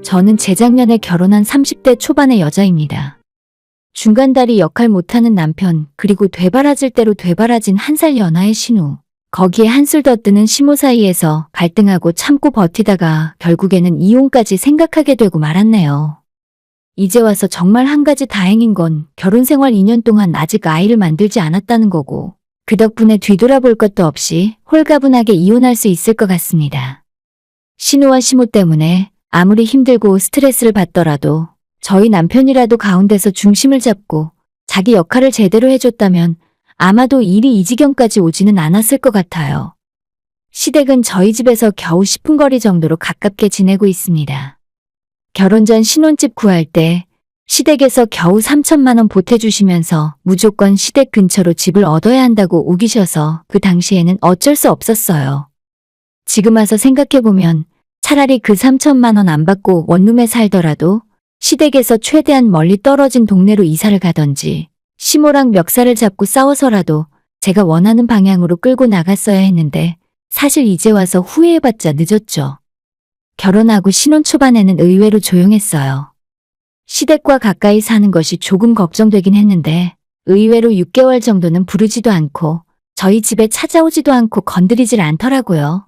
저는 재작년에 결혼한 30대 초반의 여자입니다. 중간다리 역할 못하는 남편, 그리고 되바라질 대로 되바라진 한 살 연하의 신우. 거기에 한술 더 뜨는 시모 사이에서 갈등하고 참고 버티다가 결국에는 이혼까지 생각하게 되고 말았네요. 이제 와서 정말 한 가지 다행인 건 결혼 생활 2년 동안 아직 아이를 만들지 않았다는 거고, 그 덕분에 뒤돌아볼 것도 없이 홀가분하게 이혼할 수 있을 것 같습니다. 신우와 시모 때문에 아무리 힘들고 스트레스를 받더라도 저희 남편이라도 가운데서 중심을 잡고 자기 역할을 제대로 해줬다면 아마도 일이 이 지경까지 오지는 않았을 것 같아요. 시댁은 저희 집에서 겨우 10분 거리 정도로 가깝게 지내고 있습니다. 결혼 전 신혼집 구할 때 시댁에서 겨우 3천만 원 보태주시면서 무조건 시댁 근처로 집을 얻어야 한다고 우기셔서 그 당시에는 어쩔 수 없었어요. 지금 와서 생각해보면 차라리 그 3천만 원 안 받고 원룸에 살더라도 시댁에서 최대한 멀리 떨어진 동네로 이사를 가던지 시모랑 멱살을 잡고 싸워서라도 제가 원하는 방향으로 끌고 나갔어야 했는데 사실 이제 와서 후회해봤자 늦었죠. 결혼하고 신혼 초반에는 의외로 조용했어요. 시댁과 가까이 사는 것이 조금 걱정되긴 했는데 의외로 6개월 정도는 부르지도 않고 저희 집에 찾아오지도 않고 건드리질 않더라고요.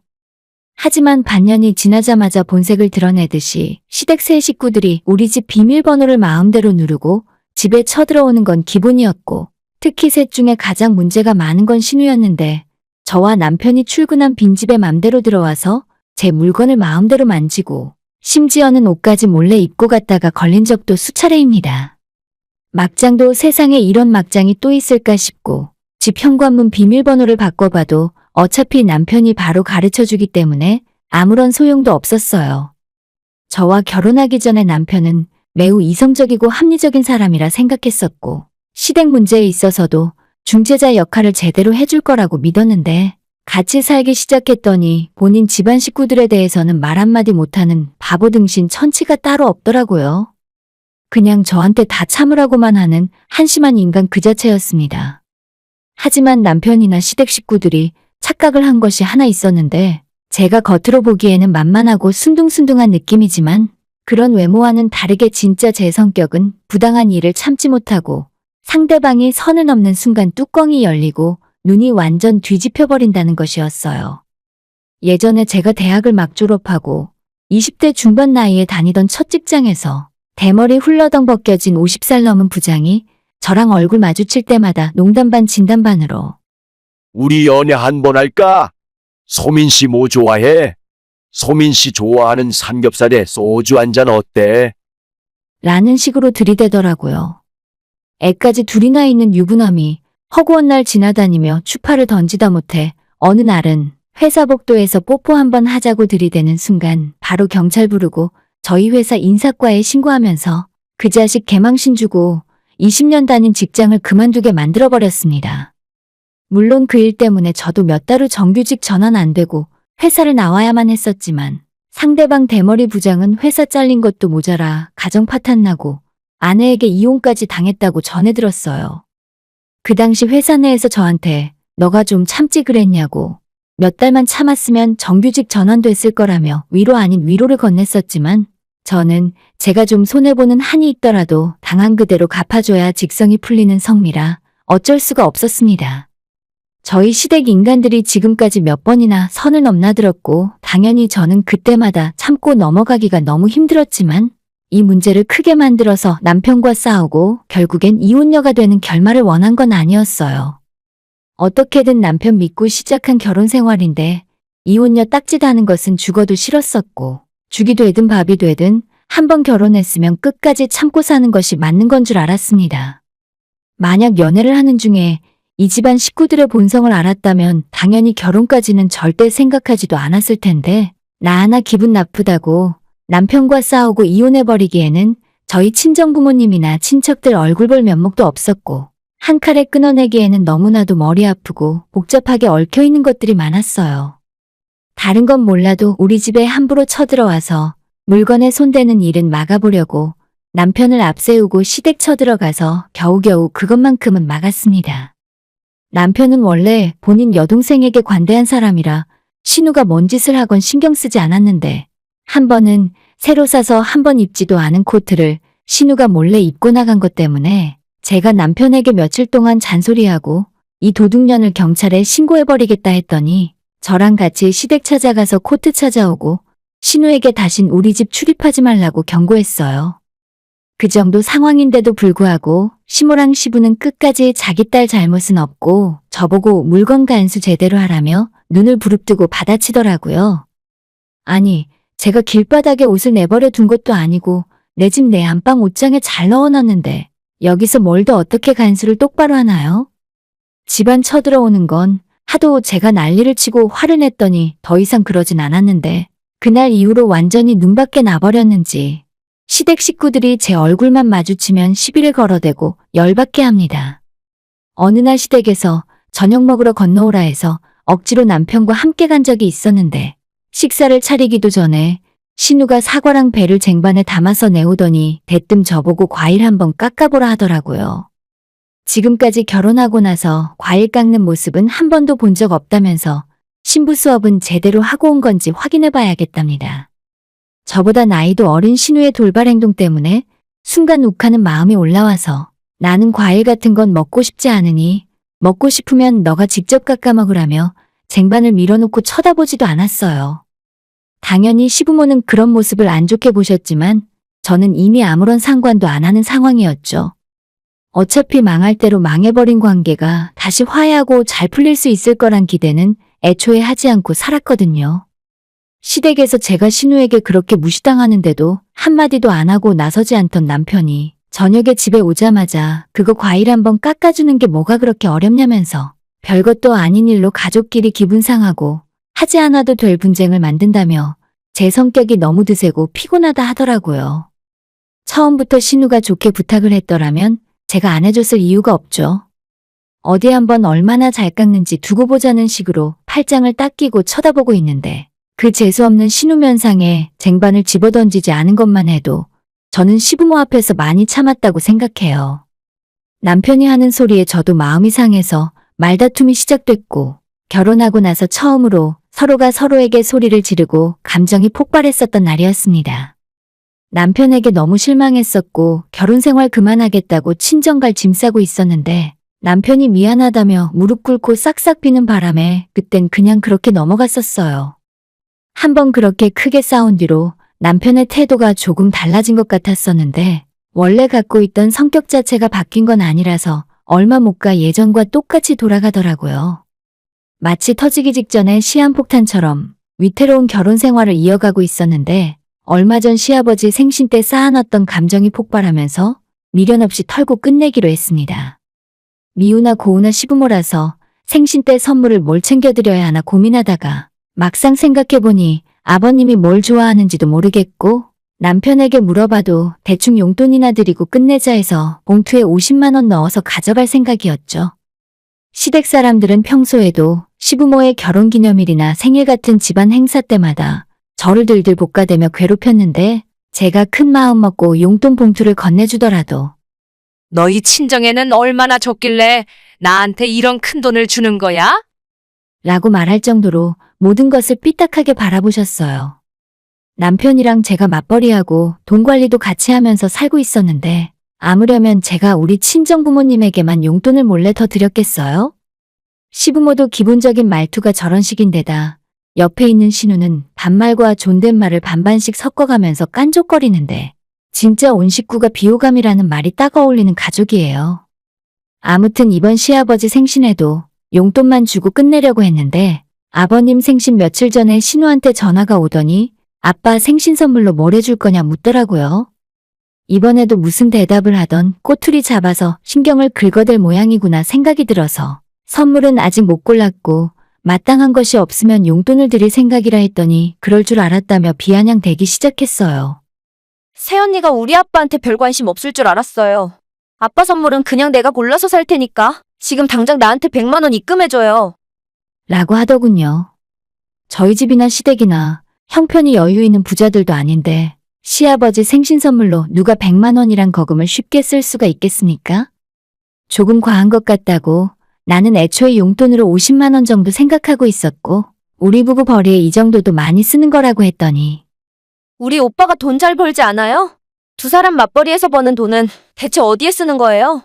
하지만 반년이 지나자마자 본색을 드러내듯이 시댁 새 식구들이 우리 집 비밀번호를 마음대로 누르고 집에 쳐들어오는 건 기본이었고, 특히 셋 중에 가장 문제가 많은 건 신우였는데 저와 남편이 출근한 빈집에 맘대로 들어와서 제 물건을 마음대로 만지고 심지어는 옷까지 몰래 입고 갔다가 걸린 적도 수차례입니다. 막장도 세상에 이런 막장이 또 있을까 싶고 집 현관문 비밀번호를 바꿔봐도 어차피 남편이 바로 가르쳐주기 때문에 아무런 소용도 없었어요. 저와 결혼하기 전에 남편은 매우 이성적이고 합리적인 사람이라 생각했었고 시댁 문제에 있어서도 중재자 역할을 제대로 해줄 거라고 믿었는데 같이 살기 시작했더니 본인 집안 식구들에 대해서는 말 한마디 못하는 바보 등신 천치가 따로 없더라고요. 그냥 저한테 다 참으라고만 하는 한심한 인간 그 자체였습니다. 하지만 남편이나 시댁 식구들이 착각을 한 것이 하나 있었는데 제가 겉으로 보기에는 만만하고 순둥순둥한 느낌이지만 그런 외모와는 다르게 진짜 제 성격은 부당한 일을 참지 못하고 상대방이 선을 넘는 순간 뚜껑이 열리고 눈이 완전 뒤집혀버린다는 것이었어요. 예전에 제가 대학을 막 졸업하고 20대 중반 나이에 다니던 첫 직장에서 대머리 훌러덩 벗겨진 50살 넘은 부장이 저랑 얼굴 마주칠 때마다 농담 반 진담 반으로 우리 연애 한번 할까? 소민 씨 뭐 좋아해? 소민 씨 좋아하는 삼겹살에 소주 한잔 어때? 라는 식으로 들이대더라고요. 애까지 둘이나 있는 유부남이 허구한 날 지나다니며 추파를 던지다 못해 어느 날은 회사 복도에서 뽀뽀 한번 하자고 들이대는 순간 바로 경찰 부르고 저희 회사 인사과에 신고하면서 그 자식 개망신 주고 20년 다닌 직장을 그만두게 만들어버렸습니다. 물론 그 일 때문에 저도 몇 달 후 정규직 전환 안 되고 회사를 나와야만 했었지만 상대방 대머리 부장은 회사 잘린 것도 모자라 가정 파탄 나고 아내에게 이혼까지 당했다고 전해 들었어요. 그 당시 회사 내에서 저한테 너가 좀 참지 그랬냐고 몇 달만 참았으면 정규직 전환됐을 거라며 위로 아닌 위로를 건넸었지만 저는 제가 좀 손해보는 한이 있더라도 당한 그대로 갚아줘야 직성이 풀리는 성미라 어쩔 수가 없었습니다. 저희 시댁 인간들이 지금까지 몇 번이나 선을 넘나들었고 당연히 저는 그때마다 참고 넘어가기가 너무 힘들었지만 이 문제를 크게 만들어서 남편과 싸우고 결국엔 이혼녀가 되는 결말을 원한 건 아니었어요. 어떻게든 남편 믿고 시작한 결혼 생활인데 이혼녀 딱지다는 것은 죽어도 싫었었고 죽이 되든 밥이 되든 한번 결혼했으면 끝까지 참고 사는 것이 맞는 건 줄 알았습니다. 만약 연애를 하는 중에 이 집안 식구들의 본성을 알았다면 당연히 결혼까지는 절대 생각하지도 않았을 텐데 나 하나 기분 나쁘다고 남편과 싸우고 이혼해버리기에는 저희 친정부모님이나 친척들 얼굴 볼 면목도 없었고 한 칼에 끊어내기에는 너무나도 머리 아프고 복잡하게 얽혀있는 것들이 많았어요. 다른 건 몰라도 우리 집에 함부로 쳐들어와서 물건에 손대는 일은 막아보려고 남편을 앞세우고 시댁 쳐들어가서 겨우겨우 그것만큼은 막았습니다. 남편은 원래 본인 여동생에게 관대한 사람이라 신우가 뭔 짓을 하건 신경 쓰지 않았는데 한 번은 새로 사서 한 번 입지도 않은 코트를 신우가 몰래 입고 나간 것 때문에 제가 남편에게 며칠 동안 잔소리하고 이 도둑년을 경찰에 신고해버리겠다 했더니 저랑 같이 시댁 찾아가서 코트 찾아오고 신우에게 다신 우리 집 출입하지 말라고 경고했어요. 그 정도 상황인데도 불구하고 시모랑 시부는 끝까지 자기 딸 잘못은 없고 저보고 물건 간수 제대로 하라며 눈을 부릅뜨고 받아치더라고요. 아니, 제가 길바닥에 옷을 내버려 둔 것도 아니고 내 집 내 안방 옷장에 잘 넣어놨는데 여기서 뭘 더 어떻게 간수를 똑바로 하나요? 집안 쳐들어오는 건 하도 제가 난리를 치고 화를 냈더니 더 이상 그러진 않았는데 그날 이후로 완전히 눈밖에 나버렸는지 시댁 식구들이 제 얼굴만 마주치면 시비를 걸어대고 열받게 합니다. 어느 날 시댁에서 저녁 먹으러 건너오라 해서 억지로 남편과 함께 간 적이 있었는데 식사를 차리기도 전에 신우가 사과랑 배를 쟁반에 담아서 내오더니 대뜸 저보고 과일 한번 깎아보라 하더라고요. 지금까지 결혼하고 나서 과일 깎는 모습은 한 번도 본 적 없다면서 신부 수업은 제대로 하고 온 건지 확인해 봐야겠답니다. 저보다 나이도 어린 신우의 돌발 행동 때문에 순간 욱하는 마음이 올라와서 나는 과일 같은 건 먹고 싶지 않으니 먹고 싶으면 너가 직접 깎아 먹으라며 쟁반을 밀어놓고 쳐다보지도 않았어요. 당연히 시부모는 그런 모습을 안 좋게 보셨지만 저는 이미 아무런 상관도 안 하는 상황이었죠. 어차피 망할 대로 망해버린 관계가 다시 화해하고 잘 풀릴 수 있을 거란 기대는 애초에 하지 않고 살았거든요. 시댁에서 제가 신우에게 그렇게 무시당하는데도 한마디도 안 하고 나서지 않던 남편이 저녁에 집에 오자마자 그거 과일 한번 깎아주는 게 뭐가 그렇게 어렵냐면서 별것도 아닌 일로 가족끼리 기분 상하고 하지 않아도 될 분쟁을 만든다며 제 성격이 너무 드세고 피곤하다 하더라고요. 처음부터 신우가 좋게 부탁을 했더라면 제가 안 해줬을 이유가 없죠. 어디 한번 얼마나 잘 깎는지 두고 보자는 식으로 팔짱을 딱 끼고 쳐다보고 있는데 그 재수없는 신우 면상에 쟁반을 집어던지지 않은 것만 해도 저는 시부모 앞에서 많이 참았다고 생각해요. 남편이 하는 소리에 저도 마음이 상해서 말다툼이 시작됐고 결혼하고 나서 처음으로 서로가 서로에게 소리를 지르고 감정이 폭발했었던 날이었습니다. 남편에게 너무 실망했었고 결혼 생활 그만하겠다고 친정갈 짐 싸고 있었는데 남편이 미안하다며 무릎 꿇고 싹싹 비는 바람에 그땐 그냥 그렇게 넘어갔었어요. 한번 그렇게 크게 싸운 뒤로 남편의 태도가 조금 달라진 것 같았었는데 원래 갖고 있던 성격 자체가 바뀐 건 아니라서 얼마 못 가 예전과 똑같이 돌아가더라고요. 마치 터지기 직전에 시한폭탄처럼 위태로운 결혼 생활을 이어가고 있었는데 얼마 전 시아버지 생신 때 쌓아놨던 감정이 폭발하면서 미련 없이 털고 끝내기로 했습니다. 미우나 고우나 시부모라서 생신 때 선물을 뭘 챙겨드려야 하나 고민하다가 막상 생각해보니 아버님이 뭘 좋아하는지도 모르겠고 남편에게 물어봐도 대충 용돈이나 드리고 끝내자 해서 봉투에 50만 원 넣어서 가져갈 생각이었죠. 시댁 사람들은 평소에도 시부모의 결혼기념일이나 생일 같은 집안 행사 때마다 저를 들들 볶아대며 괴롭혔는데 제가 큰 마음 먹고 용돈 봉투를 건네주더라도 너희 친정에는 얼마나 줬길래 나한테 이런 큰 돈을 주는 거야? 라고 말할 정도로 모든 것을 삐딱하게 바라보셨어요. 남편이랑 제가 맞벌이하고 돈 관리도 같이 하면서 살고 있었는데 아무려면 제가 우리 친정 부모님에게만 용돈을 몰래 더 드렸겠어요? 시부모도 기본적인 말투가 저런 식인데다 옆에 있는 신우는 반말과 존댓말을 반반씩 섞어가면서 깐족거리는데 진짜 온 식구가 비호감이라는 말이 딱 어울리는 가족이에요. 아무튼 이번 시아버지 생신에도 용돈만 주고 끝내려고 했는데 아버님 생신 며칠 전에 신우한테 전화가 오더니 아빠 생신 선물로 뭘 해줄 거냐 묻더라고요. 이번에도 무슨 대답을 하던 꼬투리 잡아서 신경을 긁어댈 모양이구나 생각이 들어서 선물은 아직 못 골랐고 마땅한 것이 없으면 용돈을 드릴 생각이라 했더니 그럴 줄 알았다며 비아냥대기 시작했어요. 새언니가 우리 아빠한테 별 관심 없을 줄 알았어요. 아빠 선물은 그냥 내가 골라서 살 테니까 지금 당장 나한테 100만 원 입금해줘요. 라고 하더군요. 저희 집이나 시댁이나 형편이 여유 있는 부자들도 아닌데 시아버지 생신 선물로 누가 100만 원이란 거금을 쉽게 쓸 수가 있겠습니까? 조금 과한 것 같다고 나는 애초에 용돈으로 50만 원 정도 생각하고 있었고 우리 부부 벌이에 이 정도도 많이 쓰는 거라고 했더니 우리 오빠가 돈 잘 벌지 않아요? 두 사람 맞벌이해서 버는 돈은 대체 어디에 쓰는 거예요?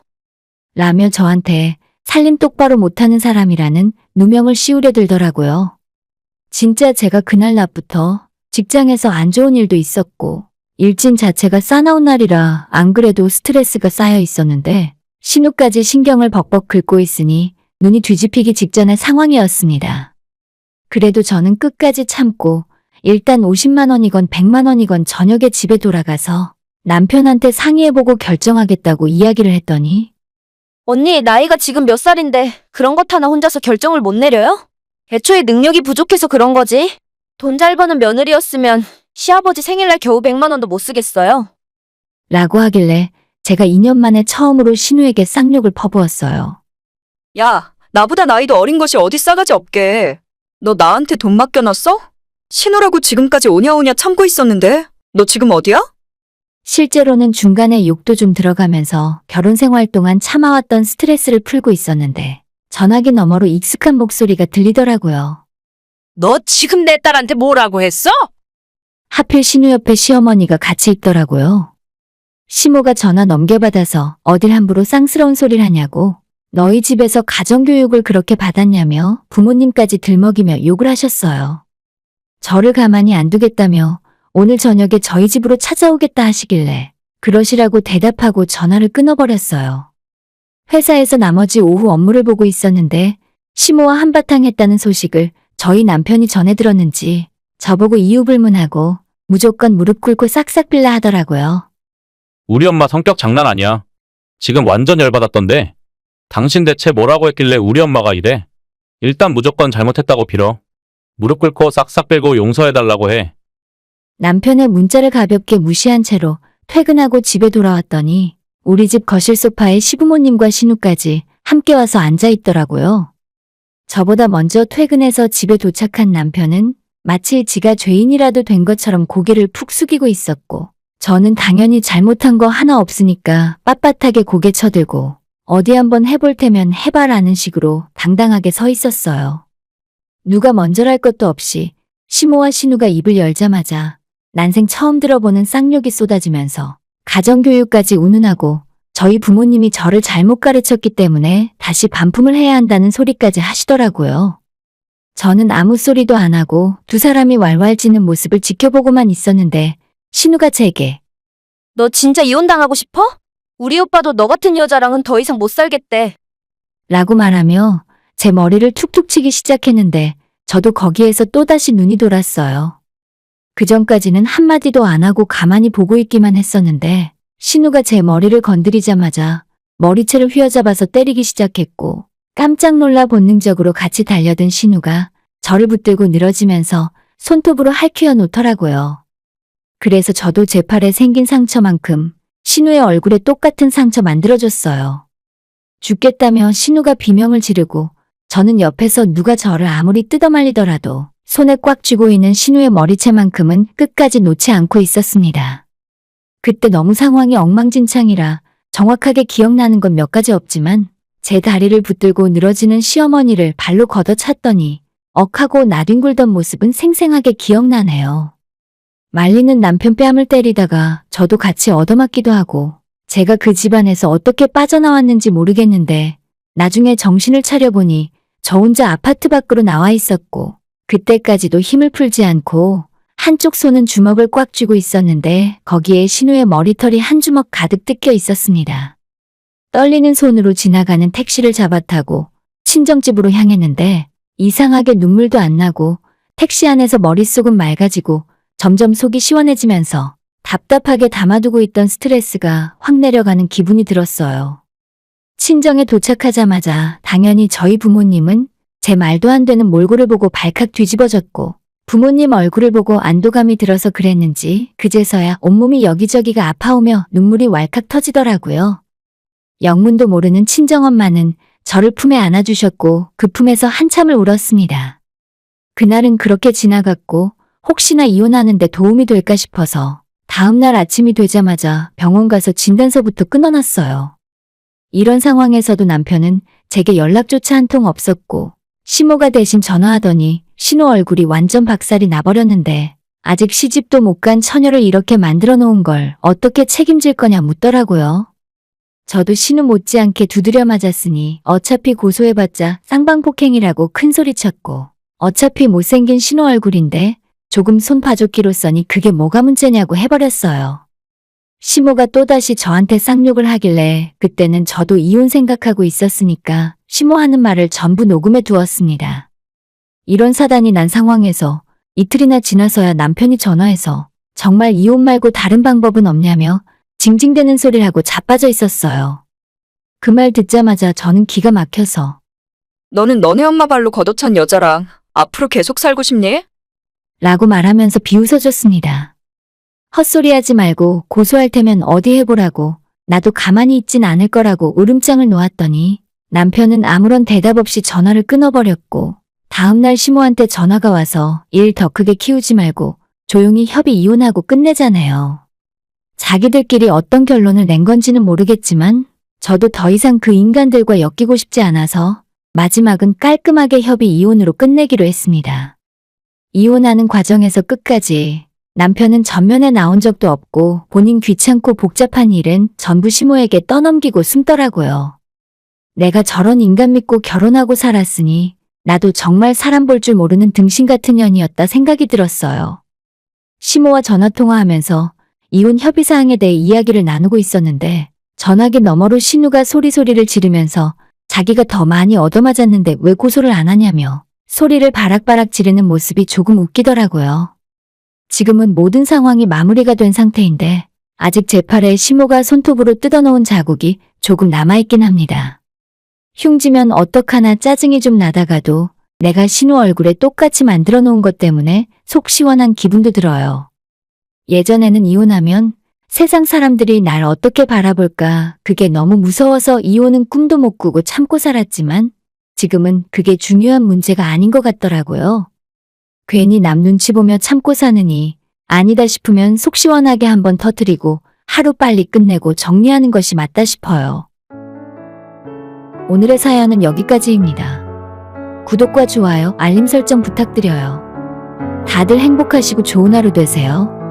라며 저한테 살림 똑바로 못하는 사람이라는 누명을 씌우려 들더라고요. 진짜 제가 그날 낮부터 직장에서 안 좋은 일도 있었고 일진 자체가 싸나운 날이라 안 그래도 스트레스가 쌓여 있었는데 신우까지 신경을 벅벅 긁고 있으니 눈이 뒤집히기 직전의 상황이었습니다. 그래도 저는 끝까지 참고 일단 50만 원이건 100만 원이건 저녁에 집에 돌아가서 남편한테 상의해보고 결정하겠다고 이야기를 했더니 언니, 나이가 지금 몇 살인데 그런 것 하나 혼자서 결정을 못 내려요? 애초에 능력이 부족해서 그런 거지. 돈 잘 버는 며느리였으면 시아버지 생일날 겨우 100만 원도 못 쓰겠어요. 라고 하길래 제가 2년 만에 처음으로 신우에게 쌍욕을 퍼부었어요. 야, 나보다 나이도 어린 것이 어디 싸가지 없게. 너 나한테 돈 맡겨놨어? 신우라고 지금까지 오냐오냐 참고 있었는데 너 지금 어디야? 실제로는 중간에 욕도 좀 들어가면서 결혼 생활 동안 참아왔던 스트레스를 풀고 있었는데 전화기 너머로 익숙한 목소리가 들리더라고요. 너 지금 내 딸한테 뭐라고 했어? 하필 신우 옆에 시어머니가 같이 있더라고요. 시모가 전화 넘겨받아서 어딜 함부로 쌍스러운 소리를 하냐고 너희 집에서 가정교육을 그렇게 받았냐며 부모님까지 들먹이며 욕을 하셨어요. 저를 가만히 안 두겠다며 오늘 저녁에 저희 집으로 찾아오겠다 하시길래 그러시라고 대답하고 전화를 끊어버렸어요. 회사에서 나머지 오후 업무를 보고 있었는데 시모와 한바탕 했다는 소식을 저희 남편이 전해 들었는지 저보고 이유 불문하고 무조건 무릎 꿇고 싹싹 빌라 하더라고요. 우리 엄마 성격 장난 아니야. 지금 완전 열받았던데. 당신 대체 뭐라고 했길래 우리 엄마가 이래. 일단 무조건 잘못했다고 빌어. 무릎 꿇고 싹싹 빌고 용서해달라고 해. 남편의 문자를 가볍게 무시한 채로 퇴근하고 집에 돌아왔더니 우리 집 거실 소파에 시부모님과 신우까지 함께 와서 앉아 있더라고요. 저보다 먼저 퇴근해서 집에 도착한 남편은 마치 지가 죄인이라도 된 것처럼 고개를 푹 숙이고 있었고 저는 당연히 잘못한 거 하나 없으니까 빳빳하게 고개 쳐들고 어디 한번 해볼 테면 해봐라는 식으로 당당하게 서 있었어요. 누가 먼저랄 것도 없이 시모와 신우가 입을 열자마자 난생 처음 들어보는 쌍욕이 쏟아지면서 가정교육까지 운운하고 저희 부모님이 저를 잘못 가르쳤기 때문에 다시 반품을 해야 한다는 소리까지 하시더라고요. 저는 아무 소리도 안 하고 두 사람이 왈왈 지는 모습을 지켜보고만 있었는데 신우가 제게 너 진짜 이혼당하고 싶어? 우리 오빠도 너 같은 여자랑은 더 이상 못 살겠대. 라고 말하며 제 머리를 툭툭 치기 시작했는데 저도 거기에서 또다시 눈이 돌았어요. 그전까지는 한마디도 안 하고 가만히 보고 있기만 했었는데 신우가 제 머리를 건드리자마자 머리채를 휘어잡아서 때리기 시작했고 깜짝 놀라 본능적으로 같이 달려든 신우가 저를 붙들고 늘어지면서 손톱으로 할퀴어 놓더라고요. 그래서 저도 제 팔에 생긴 상처만큼 신우의 얼굴에 똑같은 상처 만들어줬어요. 죽겠다며 신우가 비명을 지르고 저는 옆에서 누가 저를 아무리 뜯어말리더라도 손에 꽉 쥐고 있는 신우의 머리채만큼은 끝까지 놓지 않고 있었습니다. 그때 너무 상황이 엉망진창이라 정확하게 기억나는 건 몇 가지 없지만 제 다리를 붙들고 늘어지는 시어머니를 발로 걷어찼더니 억하고 나뒹굴던 모습은 생생하게 기억나네요. 말리는 남편 뺨을 때리다가 저도 같이 얻어맞기도 하고 제가 그 집안에서 어떻게 빠져나왔는지 모르겠는데 나중에 정신을 차려보니 저 혼자 아파트 밖으로 나와 있었고 그때까지도 힘을 풀지 않고 한쪽 손은 주먹을 꽉 쥐고 있었는데 거기에 신우의 머리털이 한 주먹 가득 뜯겨 있었습니다. 떨리는 손으로 지나가는 택시를 잡아타고 친정집으로 향했는데 이상하게 눈물도 안 나고 택시 안에서 머릿속은 맑아지고 점점 속이 시원해지면서 답답하게 담아두고 있던 스트레스가 확 내려가는 기분이 들었어요. 친정에 도착하자마자 당연히 저희 부모님은 제 말도 안 되는 몰골을 보고 발칵 뒤집어졌고 부모님 얼굴을 보고 안도감이 들어서 그랬는지 그제서야 온몸이 여기저기가 아파오며 눈물이 왈칵 터지더라고요. 영문도 모르는 친정엄마는 저를 품에 안아주셨고 그 품에서 한참을 울었습니다. 그날은 그렇게 지나갔고 혹시나 이혼하는데 도움이 될까 싶어서 다음날 아침이 되자마자 병원 가서 진단서부터 끊어놨어요. 이런 상황에서도 남편은 제게 연락조차 한 통 없었고 시모가 대신 전화하더니 신우 얼굴이 완전 박살이 나버렸는데 아직 시집도 못 간 처녀를 이렇게 만들어 놓은 걸 어떻게 책임질 거냐 묻더라고요. 저도 신우 못지않게 두드려 맞았으니 어차피 고소해봤자 쌍방폭행이라고 큰소리쳤고 어차피 못생긴 신우 얼굴인데 조금 손 봐줬기로써니 그게 뭐가 문제냐고 해버렸어요. 시모가 또다시 저한테 쌍욕을 하길래 그때는 저도 이혼 생각하고 있었으니까 시모 하는 말을 전부 녹음해 두었습니다. 이런 사단이 난 상황에서 이틀이나 지나서야 남편이 전화해서 정말 이혼 말고 다른 방법은 없냐며 징징대는 소리를 하고 자빠져 있었어요. 그 말 듣자마자 저는 기가 막혀서 너는 너네 엄마 발로 걷어찬 여자랑 앞으로 계속 살고 싶니? 라고 말하면서 비웃어줬습니다. 헛소리하지 말고 고소할 테면 어디 해보라고 나도 가만히 있진 않을 거라고 울음장을 놓았더니 남편은 아무런 대답 없이 전화를 끊어버렸고 다음날 시모한테 전화가 와서 일 더 크게 키우지 말고 조용히 협의 이혼하고 끝내자네요. 자기들끼리 어떤 결론을 낸 건지는 모르겠지만 저도 더 이상 그 인간들과 엮이고 싶지 않아서 마지막은 깔끔하게 협의 이혼으로 끝내기로 했습니다. 이혼하는 과정에서 끝까지 남편은 전면에 나온 적도 없고 본인 귀찮고 복잡한 일은 전부 시모에게 떠넘기고 숨더라고요. 내가 저런 인간 믿고 결혼하고 살았으니 나도 정말 사람 볼 줄 모르는 등신 같은 년이었다 생각이 들었어요. 시모와 전화통화하면서 이혼 협의사항에 대해 이야기를 나누고 있었는데 전화기 너머로 신우가 소리를 지르면서 자기가 더 많이 얻어맞았는데 왜 고소를 안 하냐며 소리를 바락바락 지르는 모습이 조금 웃기더라고요. 지금은 모든 상황이 마무리가 된 상태인데 아직 제 팔에 시모가 손톱으로 뜯어놓은 자국이 조금 남아있긴 합니다. 흉지면 어떡하나 짜증이 좀 나다가도 내가 신우 얼굴에 똑같이 만들어 놓은 것 때문에 속 시원한 기분도 들어요. 예전에는 이혼하면 세상 사람들이 날 어떻게 바라볼까 그게 너무 무서워서 이혼은 꿈도 못 꾸고 참고 살았지만 지금은 그게 중요한 문제가 아닌 것 같더라고요. 괜히 남 눈치 보며 참고 사느니 아니다 싶으면 속 시원하게 한번 터뜨리고 하루 빨리 끝내고 정리하는 것이 맞다 싶어요. 오늘의 사연은 여기까지입니다. 구독과 좋아요, 알림 설정 부탁드려요. 다들 행복하시고 좋은 하루 되세요.